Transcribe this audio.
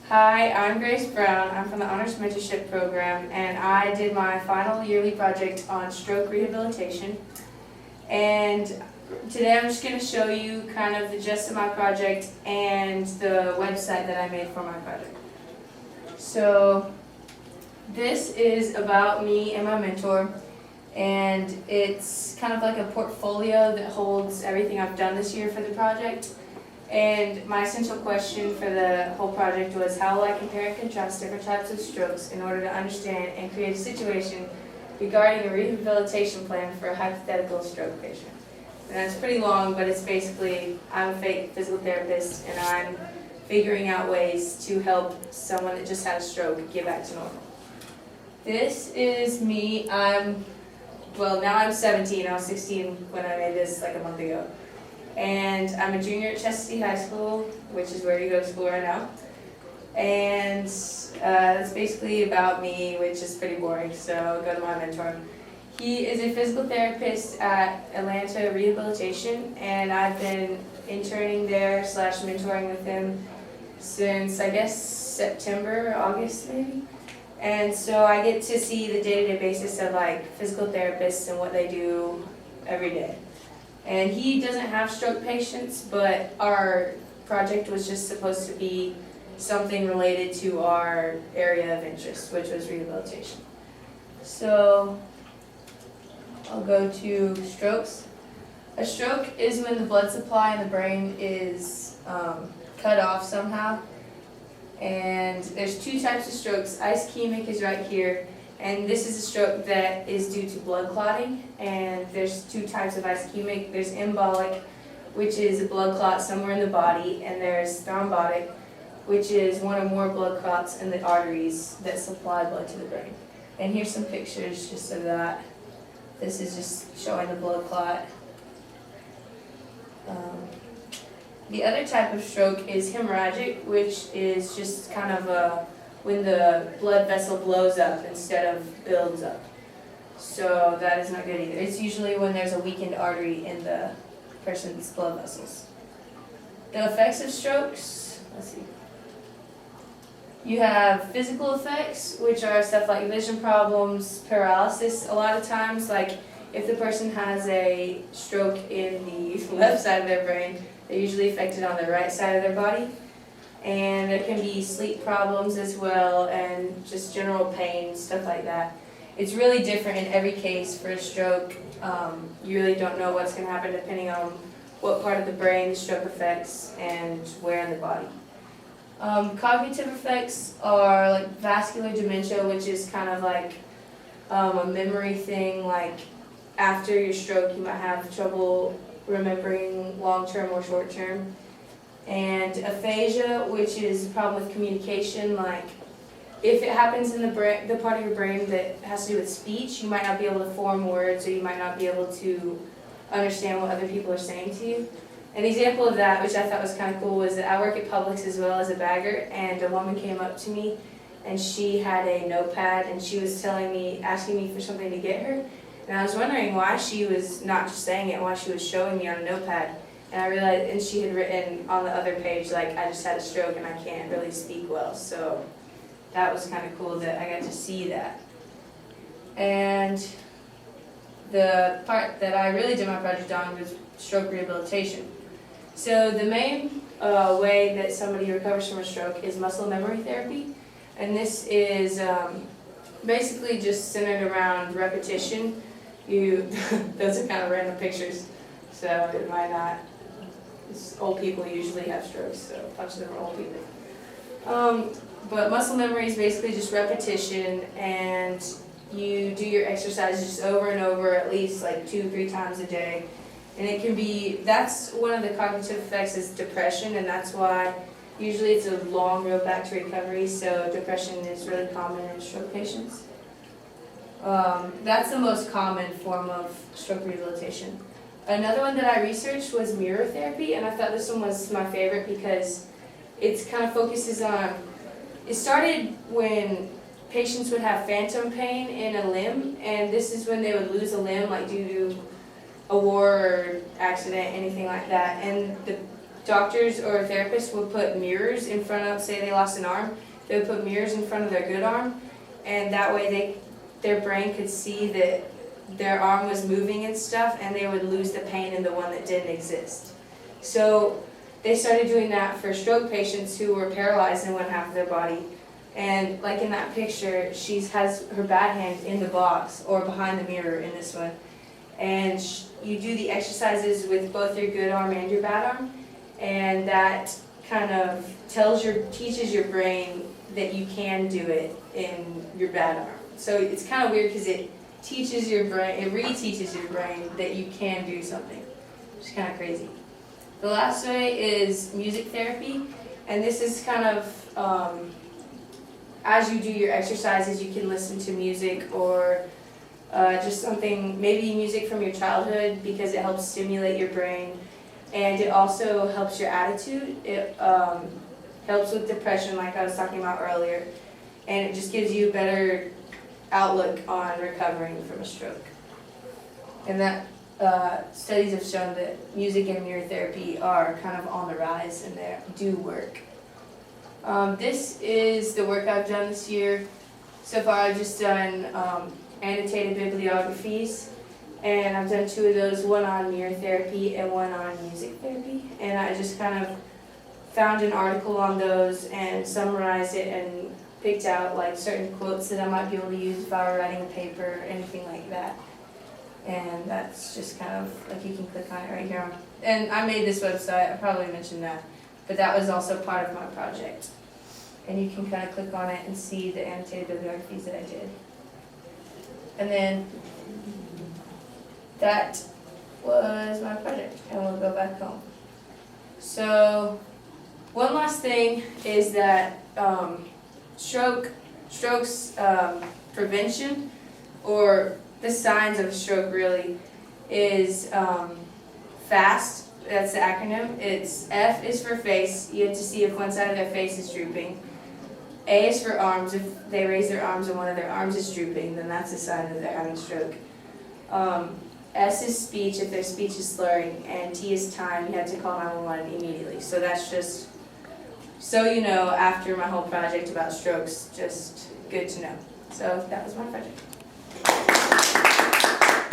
Hi, I'm Grace Brown. I'm from the Honors Mentorship program, and I did my final yearly project on stroke rehabilitation. And today I'm just going to show you kind of the gist of my project and the website that I made for my project. So this is about me and my mentor, and it's kind of like a portfolio that holds everything I've done this year for the project. And my essential question for the whole project was, how will I compare and contrast different types of strokes in order to understand and create a situation regarding a rehabilitation plan for a hypothetical stroke patient. And that's pretty long, but it's basically, I'm a physical therapist and I'm figuring out ways to help someone that just had a stroke get back to normal. This is me. Now I'm 17. I was 16 when I made this like a month ago. And I'm a junior at Chesapeake High School, which is where you go to school right now. And that's basically about me, which is pretty boring, so go to my mentor. He is a physical therapist at Atlanta Rehabilitation, and I've been interning there / mentoring with him since, I guess, September, August maybe. And so I get to see the day-to-day basis of like physical therapists and what they do every day. And he doesn't have stroke patients, but our project was just supposed to be something related to our area of interest, which was rehabilitation. So I'll go to strokes. A stroke is when the blood supply in the brain is cut off somehow. And there's two types of strokes. Ischemic is right here. And this is a stroke that is due to blood clotting, and there's two types of ischemic. There's embolic, which is a blood clot somewhere in the body, and there's thrombotic, which is one or more blood clots in the arteries that supply blood to the brain. And here's some pictures just of that. This is just showing the blood clot. The other type of stroke is hemorrhagic, which is just kind of when the blood vessel blows up instead of builds up. So that is not good either. It's usually when there's a weakened artery in the person's blood vessels. The effects of strokes, let's see. You have physical effects, which are stuff like vision problems, paralysis. A lot of times, like if the person has a stroke in the left side of their brain, they're usually affected on the right side of their body. And there can be sleep problems as well, and just general pain, stuff like that. It's really different in every case for a stroke. You really don't know what's going to happen depending on what part of the brain the stroke affects and where in the body. Cognitive effects are like vascular dementia, which is kind of like a memory thing. Like after your stroke, you might have trouble remembering long-term or short-term. And aphasia, which is a problem with communication, like if it happens in the part of your brain that has to do with speech, you might not be able to form words, or you might not be able to understand what other people are saying to you. An example of that, which I thought was kind of cool, was that I work at Publix as well as a bagger, and a woman came up to me, and she had a notepad, and she was asking me for something to get her, and I was wondering why she was not just saying it, why she was showing me on a notepad. And I realized, and she had written on the other page, like, I just had a stroke and I can't really speak well. So that was kind of cool that I got to see that. And the part that I really did my project on was stroke rehabilitation. So the main way that somebody recovers from a stroke is muscle memory therapy. And this is basically just centered around repetition. Those are kind of random pictures, so it might not. Old people usually have strokes, so a bunch of them are old people. But muscle memory is basically just repetition, and you do your exercises just over and over, at least like 2-3 times a day. And it can be, that's one of the cognitive effects is depression, and that's why usually it's a long road back to recovery, so depression is really common in stroke patients. That's the most common form of stroke rehabilitation. Another one that I researched was mirror therapy, and I thought this one was my favorite because it kind of focuses on, it started when patients would have phantom pain in a limb, and this is when they would lose a limb, like due to a war or accident, anything like that. And the doctors or therapists would put mirrors in front of, say they lost an arm, they would put mirrors in front of their good arm, and that way their brain could see that their arm was moving and stuff, and they would lose the pain in the one that didn't exist. So they started doing that for stroke patients who were paralyzed in one half of their body. And like in that picture, she has her bad hand in the box or behind the mirror in this one. And you do the exercises with both your good arm and your bad arm, and that kind of teaches your brain that you can do it in your bad arm. So it's kind of weird because it teaches your brain, it reteaches your brain that you can do something, which is kind of crazy. The last way is music therapy, and this is kind of, as you do your exercises, you can listen to music or just something, maybe music from your childhood, because it helps stimulate your brain, and it also helps your attitude. It helps with depression, like I was talking about earlier, and it just gives you a better outlook on recovering from a stroke. And that studies have shown that music and mirror therapy are kind of on the rise, and they do work. This is the work I've done this year. So far I've just done annotated bibliographies, and I've done 2 of those, one on mirror therapy and one on music therapy. And I just kind of found an article on those and summarized it and picked out like certain quotes that I might be able to use if I were writing a paper or anything like that. And that's just kind of like, you can click on it right here. And I made this website, I probably mentioned that, but that was also part of my project. And you can kind of click on it and see the annotated bibliographies that I did. And then that was my project, and we'll go back home. So one last thing is that strokes prevention, or the signs of a stroke really, is FAST. That's the acronym. It's F is for face. You have to see if one side of their face is drooping. A is for arms. If they raise their arms and one of their arms is drooping, then that's a sign that they're having a stroke. S is speech, if their speech is slurring, and T is time. You have to call 911 immediately. So that's just so you know, after my whole project about strokes, just good to know. So that was my project.